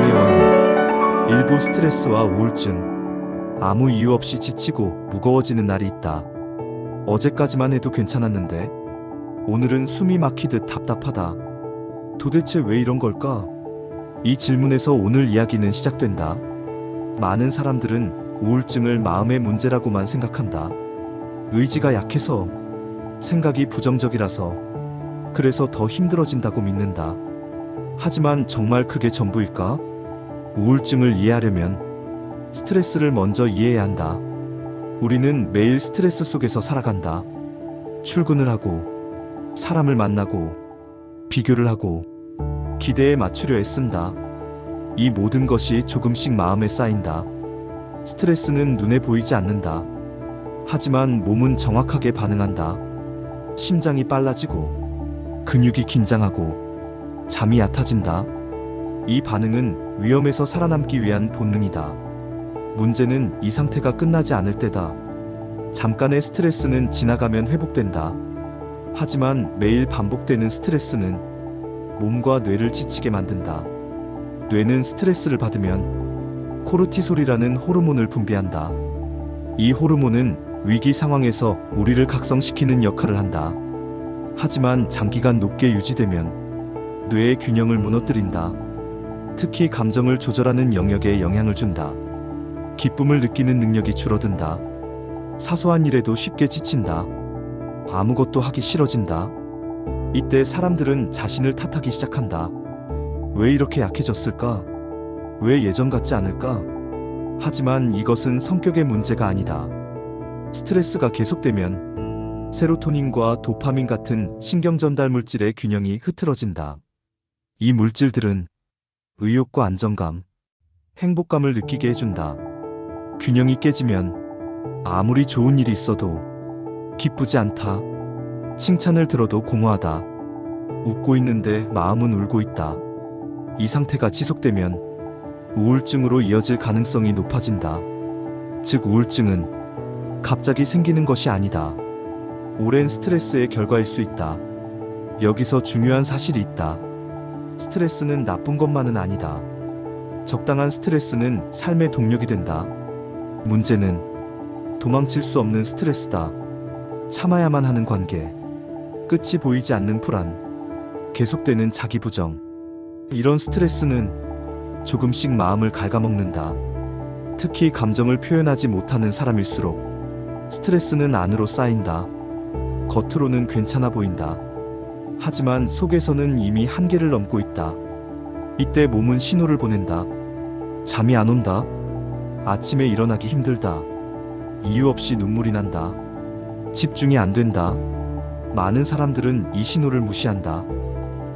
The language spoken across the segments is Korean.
우울증의 원인. 일부 스트레스와 우울증. 아무 이유 없이 지치고 무거워지는 날이 있다. 어제까지만 해도 괜찮았는데 오늘은 숨이 막히듯 답답하다. 도대체 왜 이런 걸까? 이 질문에서 오늘 이야기는 시작된다. 많은 사람들은 우울증을 마음의 문제라고만 생각한다. 의지가 약해서, 생각이 부정적이라서, 그래서 더 힘들어진다고 믿는다. 하지만 정말 그게 전부일까? 우울증을 이해하려면 스트레스를 먼저 이해해야 한다. 우리는 매일 스트레스 속에서 살아간다. 출근을 하고, 사람을 만나고, 비교를 하고, 기대에 맞추려 애쓴다. 이 모든 것이 조금씩 마음에 쌓인다. 스트레스는 눈에 보이지 않는다. 하지만 몸은 정확하게 반응한다. 심장이 빨라지고, 근육이 긴장하고, 잠이 얕아진다. 이 반응은 위험에서 살아남기 위한 본능이다. 문제는 이 상태가 끝나지 않을 때다. 잠깐의 스트레스는 지나가면 회복된다. 하지만 매일 반복되는 스트레스는 몸과 뇌를 지치게 만든다. 뇌는 스트레스를 받으면 코르티솔이라는 호르몬을 분비한다. 이 호르몬은 위기 상황에서 우리를 각성시키는 역할을 한다. 하지만 장기간 높게 유지되면 뇌의 균형을 무너뜨린다. 특히 감정을 조절하는 영역에 영향을 준다. 기쁨을 느끼는 능력이 줄어든다. 사소한 일에도 쉽게 지친다. 아무것도 하기 싫어진다. 이때 사람들은 자신을 탓하기 시작한다. 왜 이렇게 약해졌을까? 왜 예전 같지 않을까? 하지만 이것은 성격의 문제가 아니다. 스트레스가 계속되면 세로토닌과 도파민 같은 신경 전달 물질의 균형이 흐트러진다. 이 물질들은 의욕과 안정감, 행복감을 느끼게 해준다. 균형이 깨지면 아무리 좋은 일이 있어도 기쁘지 않다. 칭찬을 들어도 공허하다. 웃고 있는데 마음은 울고 있다. 이 상태가 지속되면 우울증으로 이어질 가능성이 높아진다. 즉, 우울증은 갑자기 생기는 것이 아니다. 오랜 스트레스의 결과일 수 있다. 여기서 중요한 사실이 있다. 스트레스는 나쁜 것만은 아니다. 적당한 스트레스는 삶의 동력이 된다. 문제는 도망칠 수 없는 스트레스다. 참아야만 하는 관계, 끝이 보이지 않는 불안, 계속되는 자기 부정. 이런 스트레스는 조금씩 마음을 갉아먹는다. 특히 감정을 표현하지 못하는 사람일수록 스트레스는 안으로 쌓인다. 겉으로는 괜찮아 보인다. 하지만 속에서는 이미 한계를 넘고 있다. 이때 몸은 신호를 보낸다. 잠이 안 온다. 아침에 일어나기 힘들다. 이유 없이 눈물이 난다. 집중이 안 된다. 많은 사람들은 이 신호를 무시한다.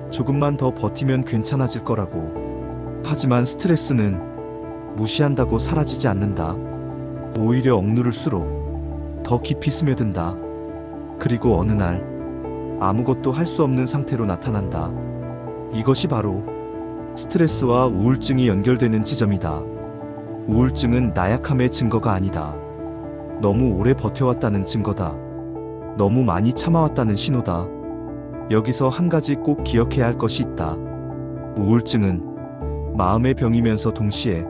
조금만 더 버티면 괜찮아질 거라고. 하지만 스트레스는 무시한다고 사라지지 않는다. 오히려 억누를수록 더 깊이 스며든다. 그리고 어느 날 아무것도 할 수 없는 상태로 나타난다. 이것이 바로 스트레스와 우울증이 연결되는 지점이다. 우울증은 나약함의 증거가 아니다. 너무 오래 버텨왔다는 증거다. 너무 많이 참아왔다는 신호다. 여기서 한 가지 꼭 기억해야 할 것이 있다. 우울증은 마음의 병이면서 동시에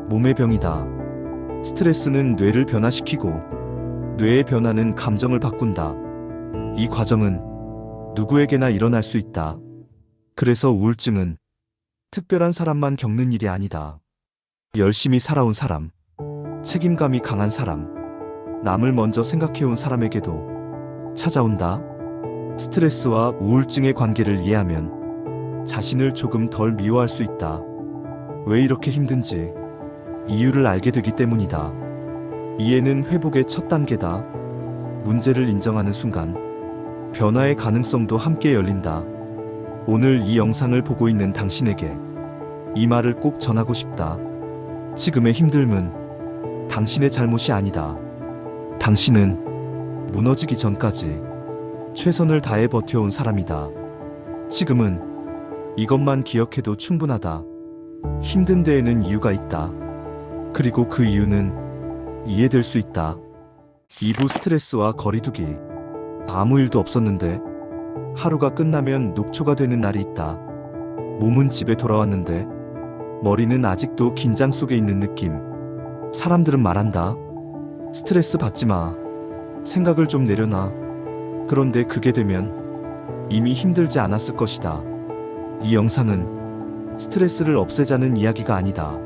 몸의 병이다. 스트레스는 뇌를 변화시키고 뇌의 변화는 감정을 바꾼다. 이 과정은 누구에게나 일어날 수 있다. 그래서 우울증은 특별한 사람만 겪는 일이 아니다. 열심히 살아온 사람, 책임감이 강한 사람, 남을 먼저 생각해온 사람에게도 찾아온다. 스트레스와 우울증의 관계를 이해하면 자신을 조금 덜 미워할 수 있다. 왜 이렇게 힘든지 이유를 알게 되기 때문이다. 이해는 회복의 첫 단계다. 문제를 인정하는 순간 변화의 가능성도 함께 열린다. 오늘 이 영상을 보고 있는 당신에게 이 말을 꼭 전하고 싶다. 지금의 힘듦은 당신의 잘못이 아니다. 당신은 무너지기 전까지 최선을 다해 버텨온 사람이다. 지금은 이것만 기억해도 충분하다. 힘든 데에는 이유가 있다. 그리고 그 이유는 이해될 수 있다. 2부 스트레스와 거리두기. 아무 일도 없었는데 하루가 끝나면 녹초가 되는 날이 있다. 몸은 집에 돌아왔는데 머리는 아직도 긴장 속에 있는 느낌. 사람들은 말한다. 스트레스 받지 마. 생각을 좀 내려놔. 그런데 그게 되면 이미 힘들지 않았을 것이다. 이 영상은 스트레스를 없애자는 이야기가 아니다.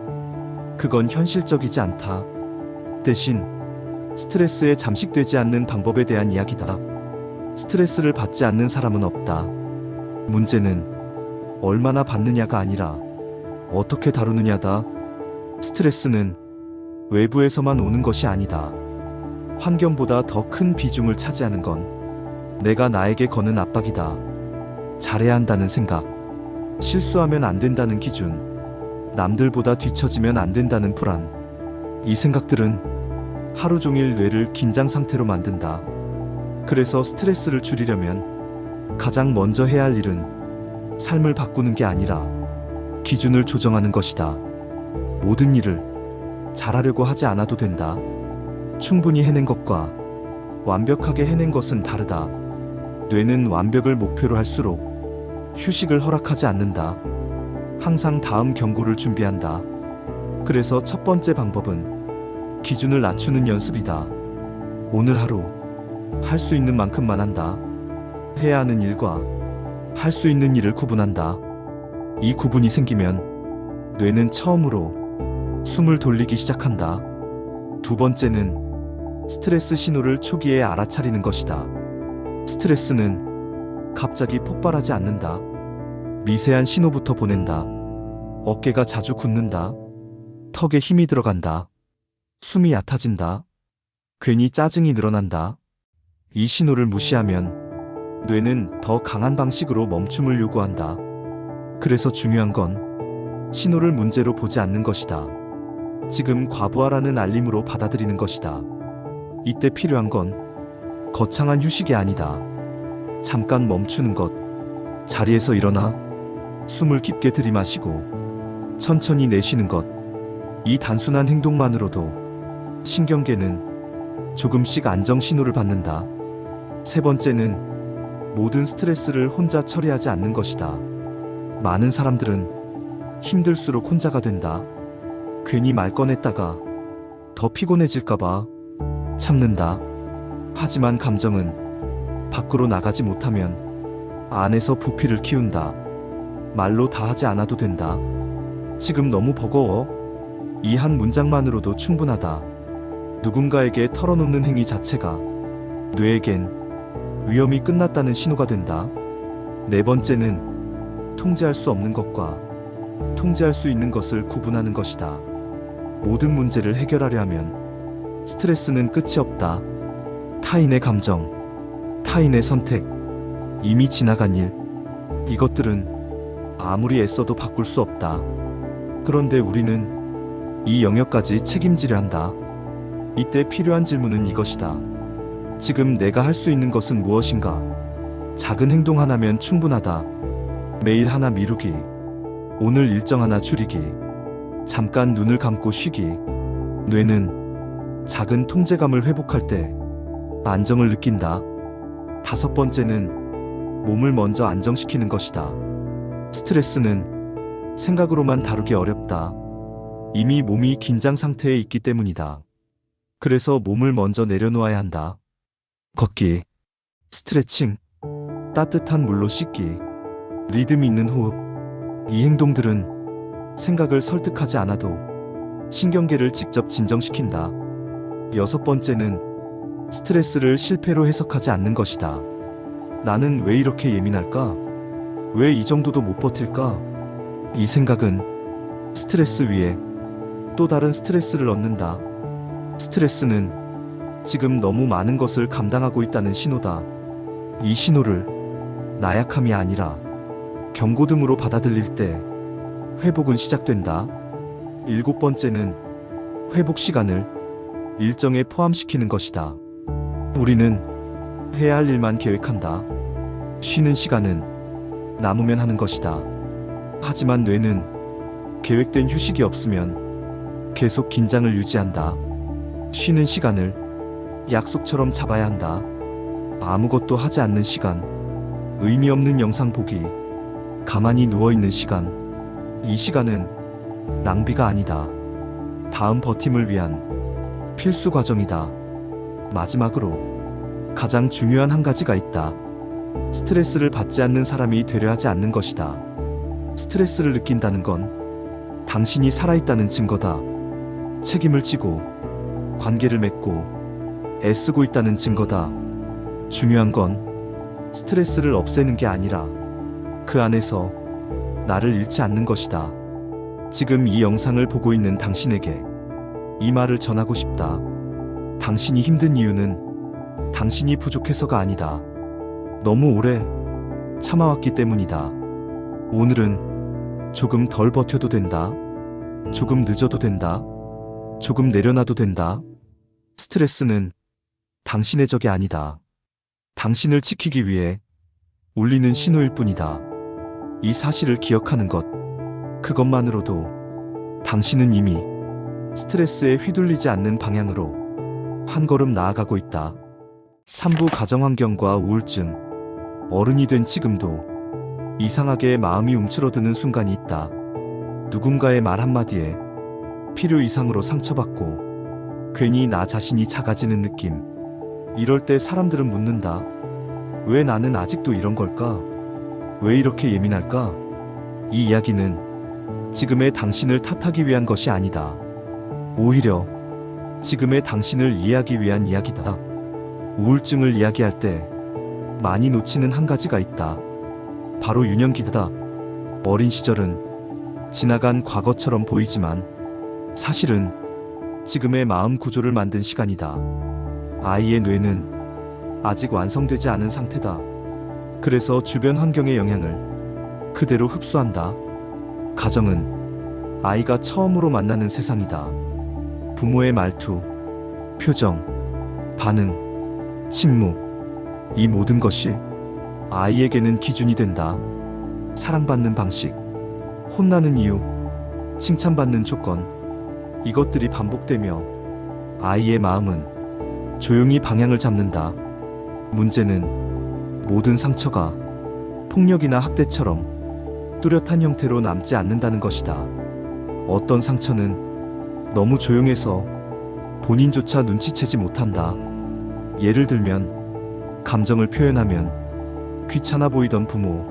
그건 현실적이지 않다. 대신 스트레스에 잠식되지 않는 방법에 대한 이야기다. 스트레스를 받지 않는 사람은 없다. 문제는 얼마나 받느냐가 아니라 어떻게 다루느냐다. 스트레스는 외부에서만 오는 것이 아니다. 환경보다 더 큰 비중을 차지하는 건 내가 나에게 거는 압박이다. 잘해야 한다는 생각, 실수하면 안 된다는 기준, 남들보다 뒤처지면 안 된다는 불안. 이 생각들은 하루 종일 뇌를 긴장 상태로 만든다. 그래서 스트레스를 줄이려면 가장 먼저 해야 할 일은 삶을 바꾸는 게 아니라 기준을 조정하는 것이다. 모든 일을 잘하려고 하지 않아도 된다. 충분히 해낸 것과 완벽하게 해낸 것은 다르다. 뇌는 완벽을 목표로 할수록 휴식을 허락하지 않는다. 항상 다음 경고를 준비한다. 그래서 첫 번째 방법은 기준을 낮추는 연습이다. 오늘 하루 할 수 있는 만큼만 한다. 해야 하는 일과 할 수 있는 일을 구분한다. 이 구분이 생기면 뇌는 처음으로 숨을 돌리기 시작한다. 두 번째는 스트레스 신호를 초기에 알아차리는 것이다. 스트레스는 갑자기 폭발하지 않는다. 미세한 신호부터 보낸다. 어깨가 자주 굳는다. 턱에 힘이 들어간다. 숨이 얕아진다. 괜히 짜증이 늘어난다. 이 신호를 무시하면 뇌는 더 강한 방식으로 멈춤을 요구한다. 그래서 중요한 건 신호를 문제로 보지 않는 것이다. 지금 과부하라는 알림으로 받아들이는 것이다. 이때 필요한 건 거창한 휴식이 아니다. 잠깐 멈추는 것. 자리에서 일어나 숨을 깊게 들이마시고 천천히 내쉬는 것. 이 단순한 행동만으로도 신경계는 조금씩 안정 신호를 받는다. 세 번째는 모든 스트레스를 혼자 처리하지 않는 것이다. 많은 사람들은 힘들수록 혼자가 된다. 괜히 말 꺼냈다가 더 피곤해질까봐 참는다. 하지만 감정은 밖으로 나가지 못하면 안에서 부피를 키운다. 말로 다 하지 않아도 된다. 지금 너무 버거워. 이 한 문장만으로도 충분하다. 누군가에게 털어놓는 행위 자체가 뇌에겐 위험이 끝났다는 신호가 된다. 네 번째는 통제할 수 없는 것과 통제할 수 있는 것을 구분하는 것이다. 모든 문제를 해결하려 하면 스트레스는 끝이 없다. 타인의 감정, 타인의 선택, 이미 지나간 일, 이것들은 아무리 애써도 바꿀 수 없다. 그런데 우리는 이 영역까지 책임지려 한다. 이때 필요한 질문은 이것이다. 지금 내가 할 수 있는 것은 무엇인가? 작은 행동 하나면 충분하다. 매일 하나 미루기, 오늘 일정 하나 줄이기, 잠깐 눈을 감고 쉬기. 뇌는 작은 통제감을 회복할 때 안정을 느낀다. 다섯 번째는 몸을 먼저 안정시키는 것이다. 스트레스는 생각으로만 다루기 어렵다. 이미 몸이 긴장 상태에 있기 때문이다. 그래서 몸을 먼저 내려놓아야 한다. 걷기, 스트레칭, 따뜻한 물로 씻기, 리듬 있는 호흡. 이 행동들은 생각을 설득하지 않아도 신경계를 직접 진정시킨다. 여섯 번째는 스트레스를 실패로 해석하지 않는 것이다. 나는 왜 이렇게 예민할까? 왜 이 정도도 못 버틸까? 이 생각은 스트레스 위에 또 다른 스트레스를 얻는다. 스트레스는 지금 너무 많은 것을 감당하고 있다는 신호다. 이 신호를 나약함이 아니라 경고등으로 받아들일 때 회복은 시작된다. 일곱 번째는 회복 시간을 일정에 포함시키는 것이다. 우리는 해야 할 일만 계획한다. 쉬는 시간은 남으면 하는 것이다. 하지만 뇌는 계획된 휴식이 없으면 계속 긴장을 유지한다. 쉬는 시간을 약속처럼 잡아야 한다. 아무것도 하지 않는 시간, 의미 없는 영상 보기, 가만히 누워있는 시간. 이 시간은 낭비가 아니다. 다음 버팀을 위한 필수 과정이다. 마지막으로 가장 중요한 한 가지가 있다. 스트레스를 받지 않는 사람이 되려 하지 않는 것이다. 스트레스를 느낀다는 건 당신이 살아있다는 증거다. 책임을 지고 관계를 맺고 애쓰고 있다는 증거다. 중요한 건 스트레스를 없애는 게 아니라 그 안에서 나를 잃지 않는 것이다. 지금 이 영상을 보고 있는 당신에게 이 말을 전하고 싶다. 당신이 힘든 이유는 당신이 부족해서가 아니다. 너무 오래 참아왔기 때문이다. 오늘은 조금 덜 버텨도 된다. 조금 늦어도 된다. 조금 내려놔도 된다. 스트레스는 당신의 적이 아니다. 당신을 지키기 위해 울리는 신호일 뿐이다. 이 사실을 기억하는 것, 그것만으로도 당신은 이미 스트레스에 휘둘리지 않는 방향으로 한 걸음 나아가고 있다. 3부 가정환경과 우울증. 어른이 된 지금도 이상하게 마음이 움츠러드는 순간이 있다. 누군가의 말 한마디에 필요 이상으로 상처받고 괜히 나 자신이 작아지는 느낌. 이럴 때 사람들은 묻는다. 왜 나는 아직도 이런 걸까? 왜 이렇게 예민할까? 이 이야기는 지금의 당신을 탓하기 위한 것이 아니다. 오히려 지금의 당신을 이해하기 위한 이야기다. 우울증을 이야기할 때 많이 놓치는 한 가지가 있다. 바로 유년기다. 어린 시절은 지나간 과거처럼 보이지만 사실은 지금의 마음 구조를 만든 시간이다. 아이의 뇌는 아직 완성되지 않은 상태다. 그래서 주변 환경의 영향을 그대로 흡수한다. 가정은 아이가 처음으로 만나는 세상이다. 부모의 말투, 표정, 반응, 침묵, 이 모든 것이 아이에게는 기준이 된다. 사랑받는 방식, 혼나는 이유, 칭찬받는 조건, 이것들이 반복되며 아이의 마음은 조용히 방향을 잡는다. 문제는 모든 상처가 폭력이나 학대처럼 뚜렷한 형태로 남지 않는다는 것이다. 어떤 상처는 너무 조용해서 본인조차 눈치채지 못한다. 예를 들면 감정을 표현하면 귀찮아 보이던 부모,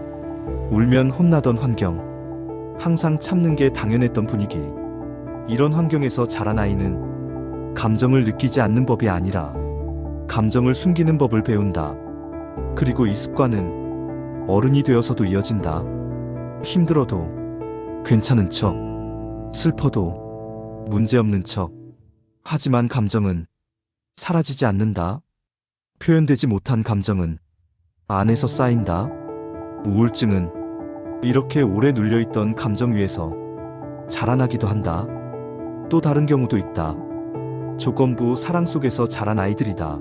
울면 혼나던 환경, 항상 참는 게 당연했던 분위기. 이런 환경에서 자란 아이는 감정을 느끼지 않는 법이 아니라 감정을 숨기는 법을 배운다. 그리고 이 습관은 어른이 되어서도 이어진다. 힘들어도 괜찮은 척, 슬퍼도 문제없는 척. 하지만 감정은 사라지지 않는다. 표현되지 못한 감정은 안에서 쌓인다. 우울증은 이렇게 오래 눌려있던 감정 위에서 자라나기도 한다. 또 다른 경우도 있다. 조건부 사랑 속에서 자란 아이들이다.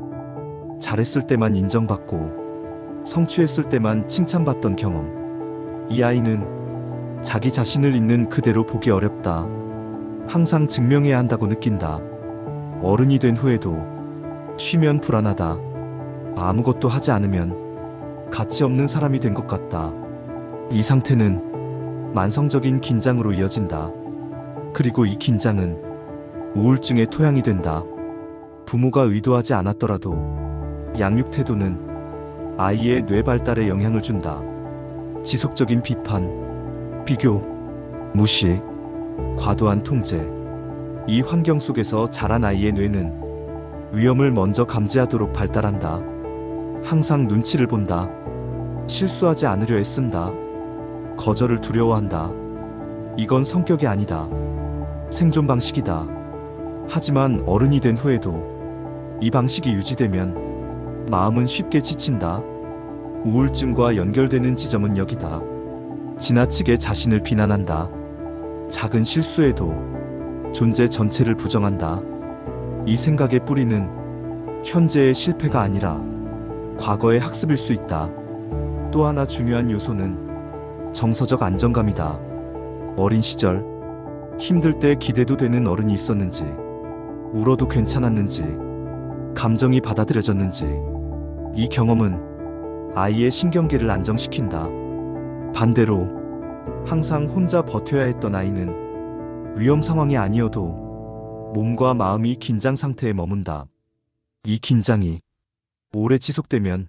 잘했을 때만 인정받고 성취했을 때만 칭찬받던 경험. 이 아이는 자기 자신을 있는 그대로 보기 어렵다. 항상 증명해야 한다고 느낀다. 어른이 된 후에도 쉬면 불안하다. 아무것도 하지 않으면 가치 없는 사람이 된 것 같다. 이 상태는 만성적인 긴장으로 이어진다. 그리고 이 긴장은 우울증의 토양이 된다. 부모가 의도하지 않았더라도 양육 태도는 아이의 뇌 발달에 영향을 준다. 지속적인 비판, 비교, 무시, 과도한 통제. 이 환경 속에서 자란 아이의 뇌는 위험을 먼저 감지하도록 발달한다. 항상 눈치를 본다. 실수하지 않으려 애쓴다. 거절을 두려워한다. 이건 성격이 아니다. 생존 방식이다. 하지만 어른이 된 후에도 이 방식이 유지되면 마음은 쉽게 지친다. 우울증과 연결되는 지점은 여기다. 지나치게 자신을 비난한다. 작은 실수에도 존재 전체를 부정한다. 이 생각의 뿌리는 현재의 실패가 아니라 과거의 학습일 수 있다. 또 하나 중요한 요소는 정서적 안정감이다. 어린 시절 힘들 때 기대도 되는 어른이 있었는지, 울어도 괜찮았는지, 감정이 받아들여졌는지, 이 경험은 아이의 신경계를 안정시킨다. 반대로 항상 혼자 버텨야 했던 아이는 위험 상황이 아니어도 몸과 마음이 긴장 상태에 머문다. 이 긴장이 오래 지속되면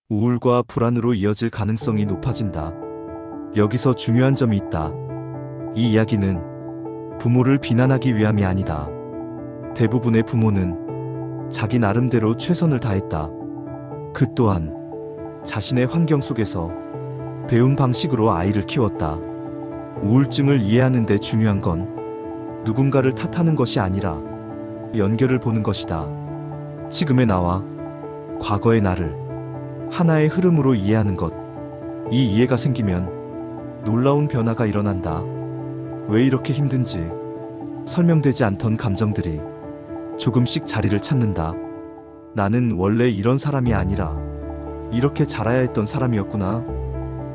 우울과 불안으로 이어질 가능성이 높아진다. 여기서 중요한 점이 있다. 이 이야기는 부모를 비난하기 위함이 아니다. 대부분의 부모는 자기 나름대로 최선을 다했다. 그 또한 자신의 환경 속에서 배운 방식으로 아이를 키웠다. 우울증을 이해하는 데 중요한 건 누군가를 탓하는 것이 아니라 연결을 보는 것이다. 지금의 나와 과거의 나를 하나의 흐름으로 이해하는 것. 이 이해가 생기면 놀라운 변화가 일어난다. 왜 이렇게 힘든지 설명되지 않던 감정들이 조금씩 자리를 찾는다. 나는 원래 이런 사람이 아니라 이렇게 자라야 했던 사람이었구나.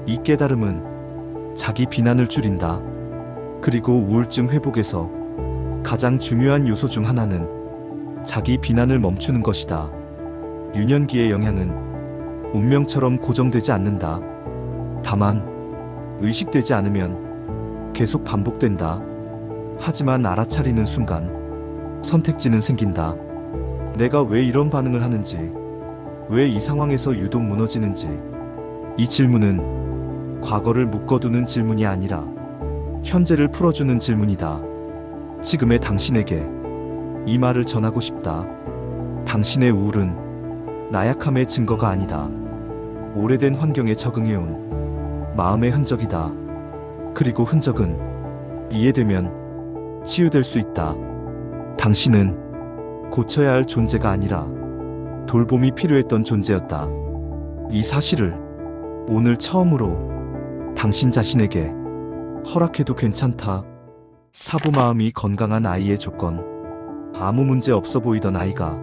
이 깨달음은 자기 비난을 줄인다. 그리고 우울증 회복에서 가장 중요한 요소 중 하나는 자기 비난을 멈추는 것이다. 유년기의 영향은 운명처럼 고정되지 않는다. 다만 의식되지 않으면 계속 반복된다. 하지만 알아차리는 순간 선택지는 생긴다. 내가 왜 이런 반응을 하는지, 왜 이 상황에서 유독 무너지는지. 이 질문은 과거를 묶어두는 질문이 아니라 현재를 풀어주는 질문이다. 지금의 당신에게 이 말을 전하고 싶다. 당신의 우울은 나약함의 증거가 아니다. 오래된 환경에 적응해온 마음의 흔적이다. 그리고 흔적은 이해되면 치유될 수 있다. 당신은 고쳐야 할 존재가 아니라 돌봄이 필요했던 존재였다. 이 사실을 오늘 처음으로 당신 자신에게 허락해도 괜찮다. 사부 마음이 건강한 아이의 조건. 아무 문제 없어 보이던 아이가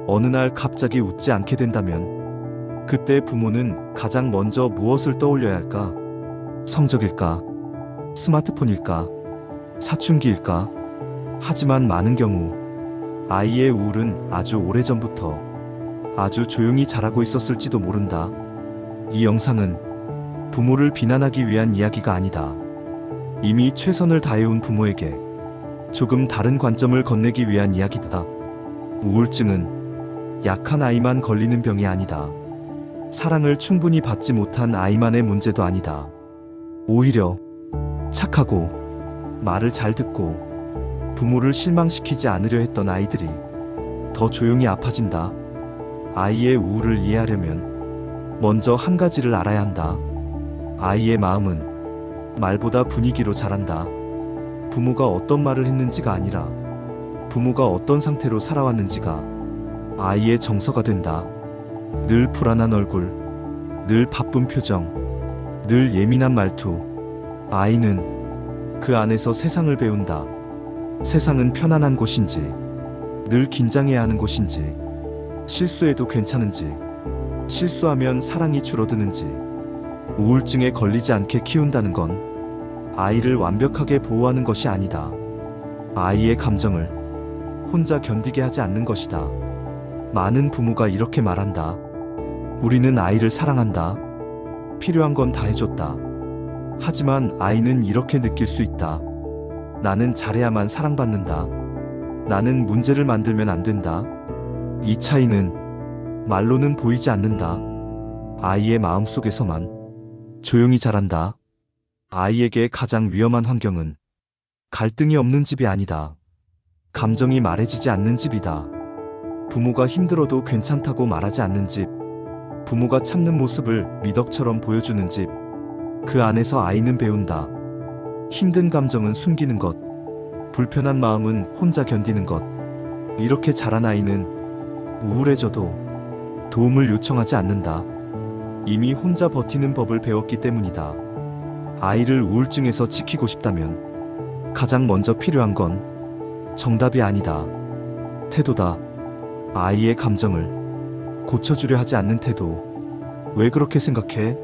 어느 날 갑자기 웃지 않게 된다면 그때 부모는 가장 먼저 무엇을 떠올려야 할까? 성적일까? 스마트폰일까? 사춘기일까? 하지만 많은 경우 아이의 우울은 아주 오래전부터 아주 조용히 자라고 있었을지도 모른다. 이 영상은 부모를 비난하기 위한 이야기가 아니다. 이미 최선을 다해온 부모에게 조금 다른 관점을 건네기 위한 이야기다. 우울증은 약한 아이만 걸리는 병이 아니다. 사랑을 충분히 받지 못한 아이만의 문제도 아니다. 오히려 착하고 말을 잘 듣고 부모를 실망시키지 않으려 했던 아이들이 더 조용히 아파진다. 아이의 우울을 이해하려면 먼저 한 가지를 알아야 한다. 아이의 마음은 말보다 분위기로 자란다. 부모가 어떤 말을 했는지가 아니라 부모가 어떤 상태로 살아왔는지가 아이의 정서가 된다. 늘 불안한 얼굴, 늘 바쁜 표정, 늘 예민한 말투. 아이는 그 안에서 세상을 배운다. 세상은 편안한 곳인지, 늘 긴장해야 하는 곳인지, 실수해도 괜찮은지, 실수하면 사랑이 줄어드는지. 우울증에 걸리지 않게 키운다는 건 아이를 완벽하게 보호하는 것이 아니다. 아이의 감정을 혼자 견디게 하지 않는 것이다. 많은 부모가 이렇게 말한다. 우리는 아이를 사랑한다. 필요한 건 다 해줬다. 하지만 아이는 이렇게 느낄 수 있다. 나는 잘해야만 사랑받는다. 나는 문제를 만들면 안 된다. 이 차이는 말로는 보이지 않는다. 아이의 마음속에서만 조용히 자란다. 아이에게 가장 위험한 환경은 갈등이 없는 집이 아니다. 감정이 말해지지 않는 집이다. 부모가 힘들어도 괜찮다고 말하지 않는 집. 부모가 참는 모습을 미덕처럼 보여주는 집. 그 안에서 아이는 배운다. 힘든 감정은 숨기는 것. 불편한 마음은 혼자 견디는 것. 이렇게 자란 아이는 우울해져도 도움을 요청하지 않는다. 이미 혼자 버티는 법을 배웠기 때문이다. 아이를 우울증에서 지키고 싶다면 가장 먼저 필요한 건 정답이 아니다. 태도다. 아이의 감정을 고쳐주려 하지 않는 태도. 왜 그렇게 생각해?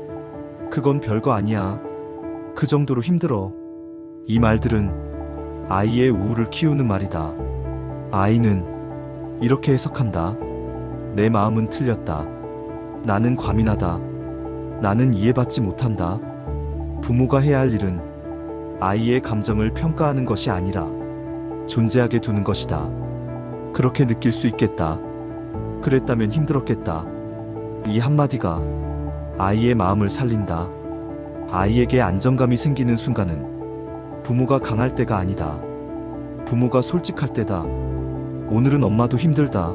그건 별거 아니야. 그 정도로 힘들어. 이 말들은 아이의 우울을 키우는 말이다. 아이는 이렇게 해석한다. 내 마음은 틀렸다. 나는 과민하다. 나는 이해받지 못한다. 부모가 해야 할 일은 아이의 감정을 평가하는 것이 아니라 존재하게 두는 것이다. 그렇게 느낄 수 있겠다. 그랬다면 힘들었겠다. 이 한마디가 아이의 마음을 살린다. 아이에게 안정감이 생기는 순간은 부모가 강할 때가 아니다. 부모가 솔직할 때다. 오늘은 엄마도 힘들다.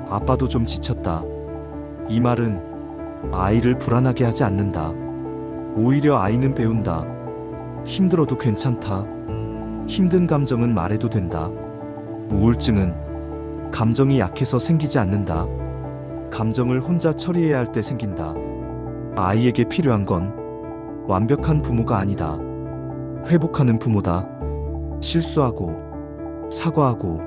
아빠도 좀 지쳤다. 이 말은 아이를 불안하게 하지 않는다. 오히려 아이는 배운다. 힘들어도 괜찮다. 힘든 감정은 말해도 된다. 우울증은 감정이 약해서 생기지 않는다. 감정을 혼자 처리해야 할 때 생긴다. 아이에게 필요한 건 완벽한 부모가 아니다. 회복하는 부모다. 실수하고 사과하고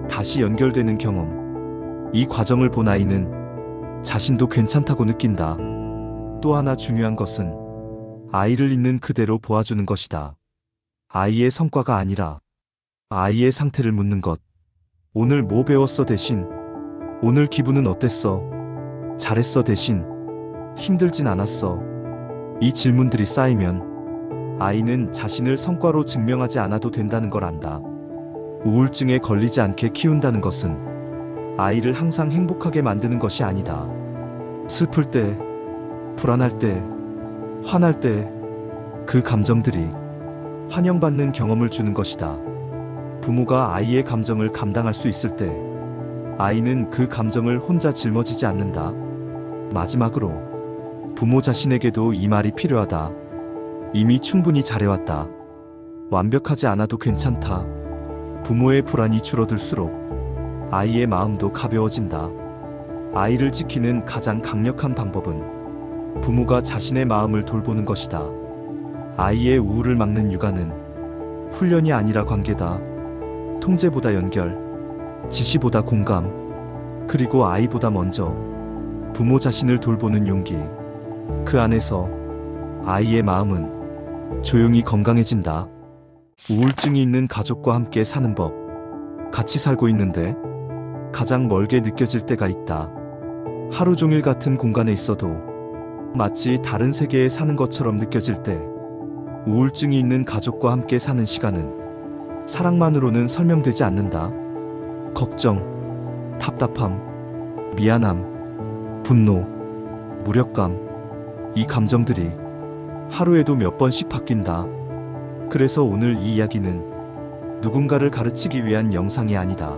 다시 연결되는 경험. 이 과정을 본 아이는 자신도 괜찮다고 느낀다. 또 하나 중요한 것은 아이를 있는 그대로 보아주는 것이다. 아이의 성과가 아니라 아이의 상태를 묻는 것. 오늘 뭐 배웠어 대신 오늘 기분은 어땠어? 잘했어 대신 힘들진 않았어. 이 질문들이 쌓이면 아이는 자신을 성과로 증명하지 않아도 된다는 걸 안다. 우울증에 걸리지 않게 키운다는 것은 아이를 항상 행복하게 만드는 것이 아니다. 슬플 때, 불안할 때, 화날 때 그 감정들이 환영받는 경험을 주는 것이다. 부모가 아이의 감정을 감당할 수 있을 때 아이는 그 감정을 혼자 짊어지지 않는다. 마지막으로 부모 자신에게도 이 말이 필요하다. 이미 충분히 잘해왔다. 완벽하지 않아도 괜찮다. 부모의 불안이 줄어들수록 아이의 마음도 가벼워진다. 아이를 지키는 가장 강력한 방법은 부모가 자신의 마음을 돌보는 것이다. 아이의 우울을 막는 육아는 훈련이 아니라 관계다. 통제보다 연결, 지시보다 공감, 그리고 아이보다 먼저 부모 자신을 돌보는 용기. 그 안에서 아이의 마음은 조용히 건강해진다. 우울증이 있는 가족과 함께 사는 법. 같이 살고 있는데 가장 멀게 느껴질 때가 있다. 하루 종일 같은 공간에 있어도 마치 다른 세계에 사는 것처럼 느껴질 때, 우울증이 있는 가족과 함께 사는 시간은 사랑만으로는 설명되지 않는다. 걱정, 답답함, 미안함, 분노, 무력감, 이 감정들이 하루에도 몇 번씩 바뀐다. 그래서 오늘 이 이야기는 누군가를 가르치기 위한 영상이 아니다.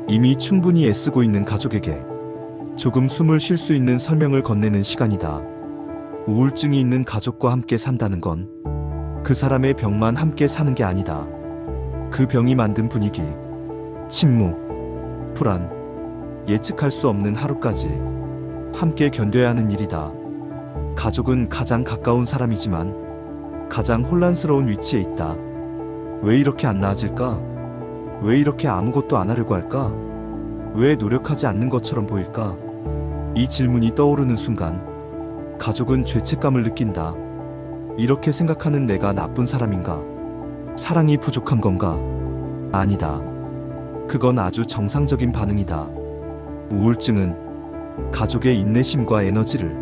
이미 충분히 애쓰고 있는 가족에게 조금 숨을 쉴 수 있는 설명을 건네는 시간이다. 우울증이 있는 가족과 함께 산다는 건 그 사람의 병만 함께 사는 게 아니다. 그 병이 만든 분위기, 침묵, 불안, 예측할 수 없는 하루까지 함께 견뎌야 하는 일이다. 가족은 가장 가까운 사람이지만 가장 혼란스러운 위치에 있다. 왜 이렇게 안 나아질까? 왜 이렇게 아무것도 안 하려고 할까? 왜 노력하지 않는 것처럼 보일까? 이 질문이 떠오르는 순간 가족은 죄책감을 느낀다. 이렇게 생각하는 내가 나쁜 사람인가? 사랑이 부족한 건가? 아니다. 그건 아주 정상적인 반응이다. 우울증은 가족의 인내심과 에너지를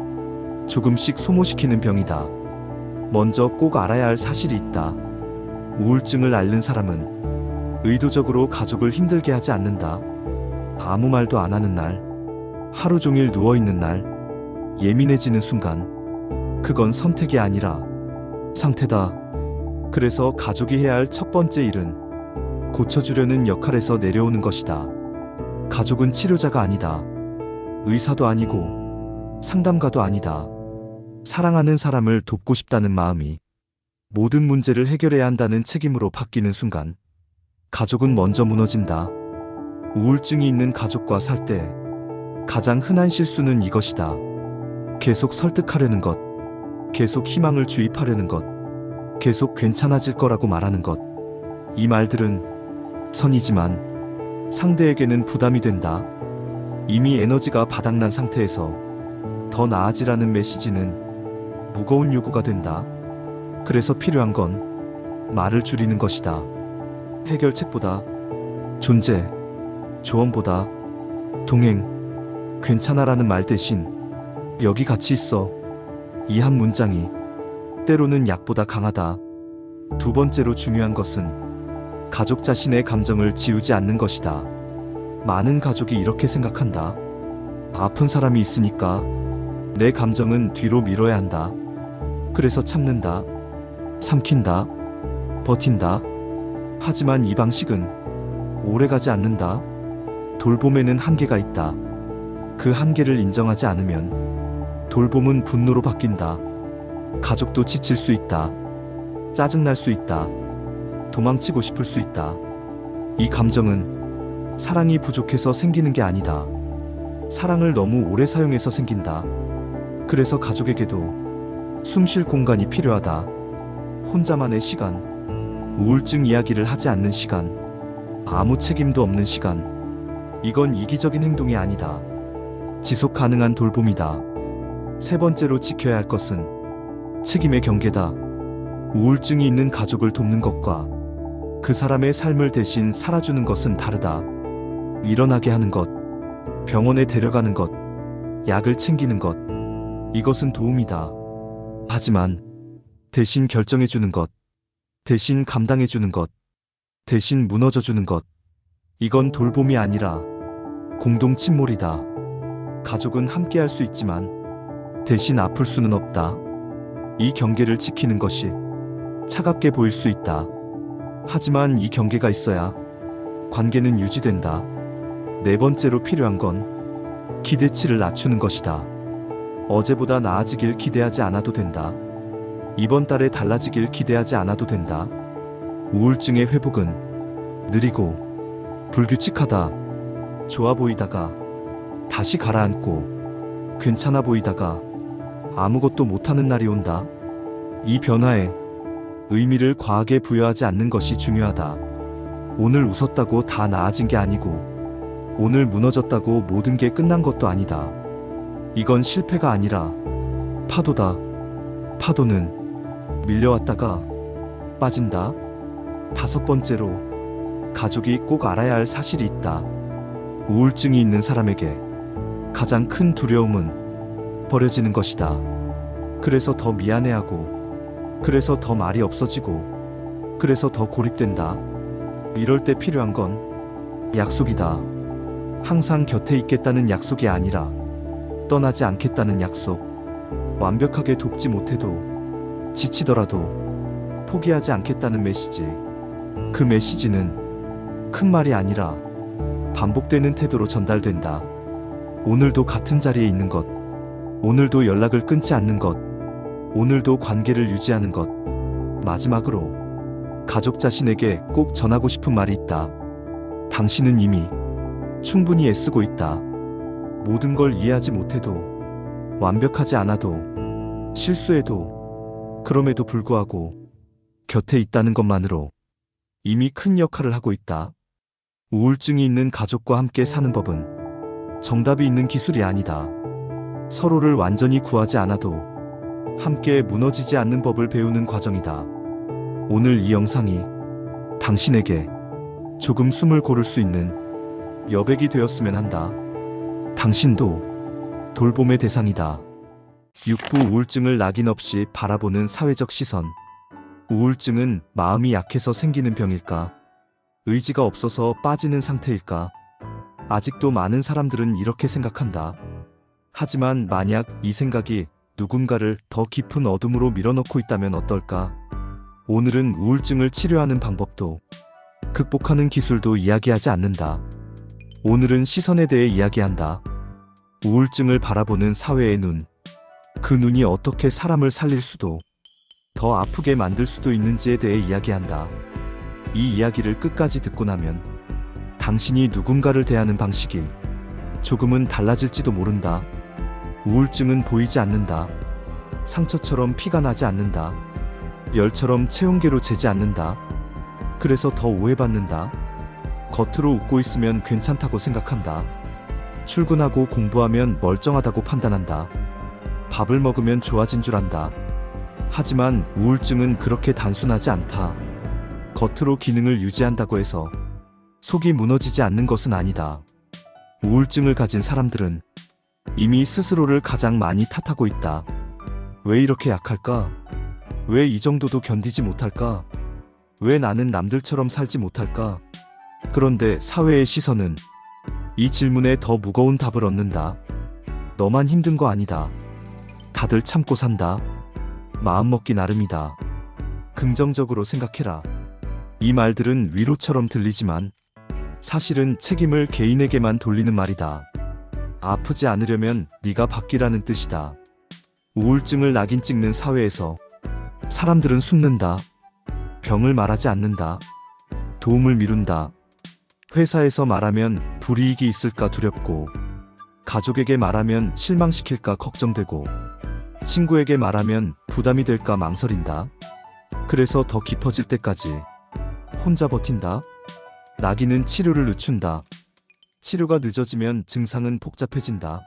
조금씩 소모시키는 병이다. 먼저 꼭 알아야 할 사실이 있다. 우울증을 앓는 사람은 의도적으로 가족을 힘들게 하지 않는다. 아무 말도 안 하는 날, 하루 종일 누워있는 날, 예민해지는 순간, 그건 선택이 아니라 상태다. 그래서 가족이 해야 할 첫 번째 일은 고쳐주려는 역할에서 내려오는 것이다. 가족은 치료자가 아니다. 의사도 아니고 상담가도 아니다. 사랑하는 사람을 돕고 싶다는 마음이 모든 문제를 해결해야 한다는 책임으로 바뀌는 순간 가족은 먼저 무너진다. 우울증이 있는 가족과 살 때 가장 흔한 실수는 이것이다. 계속 설득하려는 것, 계속 희망을 주입하려는 것, 계속 괜찮아질 거라고 말하는 것. 이 말들은 선이지만 상대에게는 부담이 된다. 이미 에너지가 바닥난 상태에서 더 나아지라는 메시지는 무거운 요구가 된다. 그래서 필요한 건 말을 줄이는 것이다. 해결책보다 존재, 조언보다 동행, 괜찮아라는 말 대신 여기 같이 있어. 이 한 문장이 때로는 약보다 강하다. 두 번째로 중요한 것은 가족 자신의 감정을 지우지 않는 것이다. 많은 가족이 이렇게 생각한다. 아픈 사람이 있으니까 내 감정은 뒤로 밀어야 한다. 그래서 참는다. 삼킨다. 버틴다. 하지만 이 방식은 오래가지 않는다. 돌봄에는 한계가 있다. 그 한계를 인정하지 않으면 돌봄은 분노로 바뀐다. 가족도 지칠 수 있다. 짜증날 수 있다. 도망치고 싶을 수 있다. 이 감정은 사랑이 부족해서 생기는 게 아니다. 사랑을 너무 오래 사용해서 생긴다. 그래서 가족에게도 숨 쉴 공간이 필요하다. 혼자만의 시간, 우울증 이야기를 하지 않는 시간, 아무 책임도 없는 시간. 이건 이기적인 행동이 아니다. 지속 가능한 돌봄이다. 세 번째로 지켜야 할 것은 책임의 경계다. 우울증이 있는 가족을 돕는 것과 그 사람의 삶을 대신 살아주는 것은 다르다. 일어나게 하는 것, 병원에 데려가는 것, 약을 챙기는 것, 이것은 도움이다. 하지만 대신 결정해주는 것, 대신 감당해주는 것, 대신 무너져주는 것, 이건 돌봄이 아니라 공동 침몰이다. 가족은 함께 할 수 있지만 대신 아플 수는 없다. 이 경계를 지키는 것이 차갑게 보일 수 있다. 하지만 이 경계가 있어야 관계는 유지된다. 네 번째로 필요한 건 기대치를 낮추는 것이다. 어제보다 나아지길 기대하지 않아도 된다. 이번 달에 달라지길 기대하지 않아도 된다. 우울증의 회복은 느리고 불규칙하다. 좋아 보이다가 다시 가라앉고 괜찮아 보이다가 아무것도 못하는 날이 온다. 이 변화에 의미를 과하게 부여하지 않는 것이 중요하다. 오늘 웃었다고 다 나아진 게 아니고 오늘 무너졌다고 모든 게 끝난 것도 아니다. 이건 실패가 아니라 파도다. 파도는 밀려왔다가 빠진다. 다섯 번째로 가족이 꼭 알아야 할 사실이 있다. 우울증이 있는 사람에게 가장 큰 두려움은 버려지는 것이다. 그래서 더 미안해하고, 그래서 더 말이 없어지고, 그래서 더 고립된다. 이럴 때 필요한 건 약속이다. 항상 곁에 있겠다는 약속이 아니라 떠나지 않겠다는 약속. 완벽하게 돕지 못해도, 지치더라도 포기하지 않겠다는 메시지. 그 메시지는 큰 말이 아니라 반복되는 태도로 전달된다. 오늘도 같은 자리에 있는 것, 오늘도 연락을 끊지 않는 것, 오늘도 관계를 유지하는 것. 마지막으로 가족 자신에게 꼭 전하고 싶은 말이 있다. 당신은 이미 충분히 애쓰고 있다. 모든 걸 이해하지 못해도, 완벽하지 않아도, 실수해도, 그럼에도 불구하고 곁에 있다는 것만으로 이미 큰 역할을 하고 있다. 우울증이 있는 가족과 함께 사는 법은 정답이 있는 기술이 아니다. 서로를 완전히 구하지 않아도 함께 무너지지 않는 법을 배우는 과정이다. 오늘 이 영상이 당신에게 조금 숨을 고를 수 있는 여백이 되었으면 한다. 당신도 돌봄의 대상이다. 6부 우울증을 낙인 없이 바라보는 사회적 시선. 우울증은 마음이 약해서 생기는 병일까? 의지가 없어서 빠지는 상태일까? 아직도 많은 사람들은 이렇게 생각한다. 하지만 만약 이 생각이 누군가를 더 깊은 어둠으로 밀어넣고 있다면 어떨까? 오늘은 우울증을 치료하는 방법도, 극복하는 기술도 이야기하지 않는다. 오늘은 시선에 대해 이야기한다. 우울증을 바라보는 사회의 눈. 그 눈이 어떻게 사람을 살릴 수도, 더 아프게 만들 수도 있는지에 대해 이야기한다. 이 이야기를 끝까지 듣고 나면 당신이 누군가를 대하는 방식이 조금은 달라질지도 모른다. 우울증은 보이지 않는다. 상처처럼 피가 나지 않는다. 열처럼 체온계로 재지 않는다. 그래서 더 오해받는다. 겉으로 웃고 있으면 괜찮다고 생각한다. 출근하고 공부하면 멀쩡하다고 판단한다. 밥을 먹으면 좋아진 줄 안다. 하지만 우울증은 그렇게 단순하지 않다. 겉으로 기능을 유지한다고 해서 속이 무너지지 않는 것은 아니다. 우울증을 가진 사람들은 이미 스스로를 가장 많이 탓하고 있다. 왜 이렇게 약할까? 왜 이 정도도 견디지 못할까? 왜 나는 남들처럼 살지 못할까? 그런데 사회의 시선은 이 질문에 더 무거운 답을 얻는다. 너만 힘든 거 아니다. 다들 참고 산다. 마음먹기 나름이다. 긍정적으로 생각해라. 이 말들은 위로처럼 들리지만 사실은 책임을 개인에게만 돌리는 말이다. 아프지 않으려면 네가 바뀌라는 뜻이다. 우울증을 낙인 찍는 사회에서 사람들은 숨는다. 병을 말하지 않는다. 도움을 미룬다. 회사에서 말하면 불이익이 있을까 두렵고, 가족에게 말하면 실망시킬까 걱정되고, 친구에게 말하면 부담이 될까 망설인다. 그래서 더 깊어질 때까지 혼자 버틴다. 낙인은 치료를 늦춘다. 치료가 늦어지면 증상은 복잡해진다.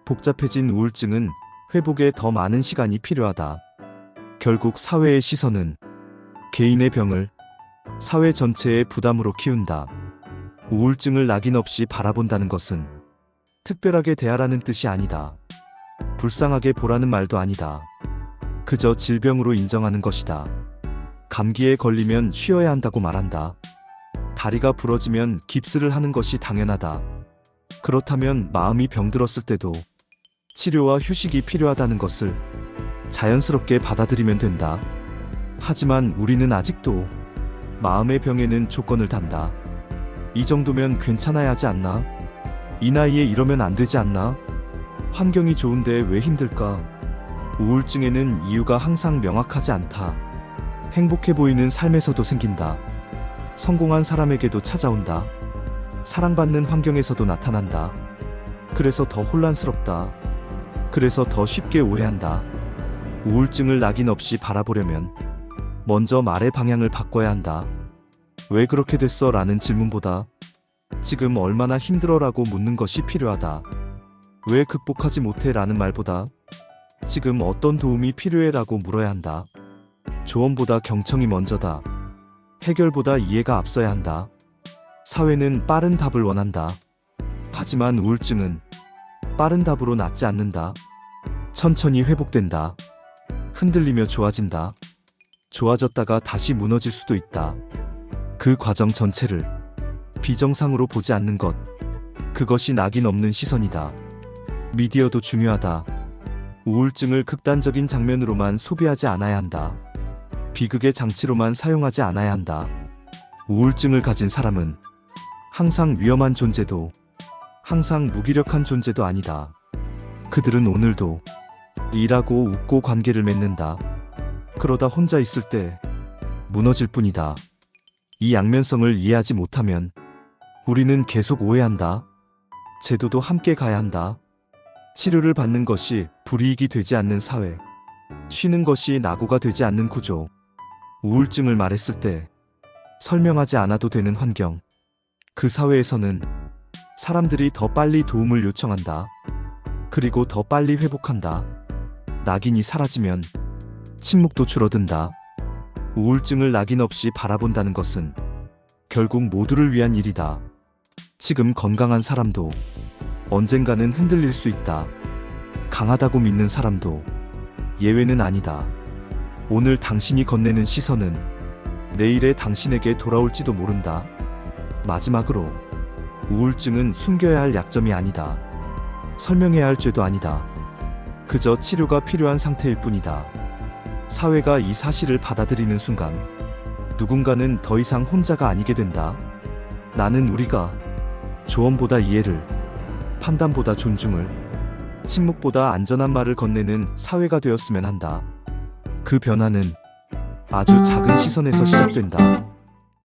복잡해진 우울증은 회복에 더 많은 시간이 필요하다. 결국 사회의 시선은 개인의 병을 사회 전체의 부담으로 키운다. 우울증을 낙인 없이 바라본다는 것은 특별하게 대하라는 뜻이 아니다. 불쌍하게 보라는 말도 아니다. 그저 질병으로 인정하는 것이다. 감기에 걸리면 쉬어야 한다고 말한다. 다리가 부러지면 깁스를 하는 것이 당연하다. 그렇다면 마음이 병들었을 때도 치료와 휴식이 필요하다는 것을 자연스럽게 받아들이면 된다. 하지만 우리는 아직도 마음의 병에는 조건을 단다. 이 정도면 괜찮아야 하지 않나? 이 나이에 이러면 안 되지 않나? 환경이 좋은데 왜 힘들까? 우울증에는 이유가 항상 명확하지 않다. 행복해 보이는 삶에서도 생긴다. 성공한 사람에게도 찾아온다. 사랑받는 환경에서도 나타난다. 그래서 더 혼란스럽다. 그래서 더 쉽게 오해한다. 우울증을 낙인 없이 바라보려면 먼저 말의 방향을 바꿔야 한다. 왜 그렇게 됐어? 라는 질문보다 지금 얼마나 힘들어? 라고 묻는 것이 필요하다. 왜 극복하지 못해? 라는 말보다 지금 어떤 도움이 필요해? 라고 물어야 한다. 조언보다 경청이 먼저다. 해결보다 이해가 앞서야 한다. 사회는 빠른 답을 원한다. 하지만 우울증은 빠른 답으로 낫지 않는다. 천천히 회복된다. 흔들리며 좋아진다. 좋아졌다가 다시 무너질 수도 있다. 그 과정 전체를 비정상으로 보지 않는 것, 그것이 낙인 없는 시선이다. 미디어도 중요하다. 우울증을 극단적인 장면으로만 소비하지 않아야 한다. 비극의 장치로만 사용하지 않아야 한다. 우울증을 가진 사람은 항상 위험한 존재도, 항상 무기력한 존재도 아니다. 그들은 오늘도 일하고 웃고 관계를 맺는다. 그러다 혼자 있을 때 무너질 뿐이다. 이 양면성을 이해하지 못하면 우리는 계속 오해한다. 제도도 함께 가야 한다. 치료를 받는 것이 불이익이 되지 않는 사회, 쉬는 것이 낙오가 되지 않는 구조, 우울증을 말했을 때 설명하지 않아도 되는 환경, 그 사회에서는 사람들이 더 빨리 도움을 요청한다. 그리고 더 빨리 회복한다. 낙인이 사라지면 침묵도 줄어든다. 우울증을 낙인 없이 바라본다는 것은 결국 모두를 위한 일이다. 지금 건강한 사람도 언젠가는 흔들릴 수 있다. 강하다고 믿는 사람도 예외는 아니다. 오늘 당신이 건네는 시선은 내일의 당신에게 돌아올지도 모른다. 마지막으로, 우울증은 숨겨야 할 약점이 아니다. 설명해야 할 죄도 아니다. 그저 치료가 필요한 상태일 뿐이다. 사회가 이 사실을 받아들이는 순간 누군가는 더 이상 혼자가 아니게 된다. 나는 우리가 조언보다 이해를, 판단보다 존중을, 침묵보다 안전한 말을 건네는 사회가 되었으면 한다. 그 변화는 아주 작은 시선에서 시작된다.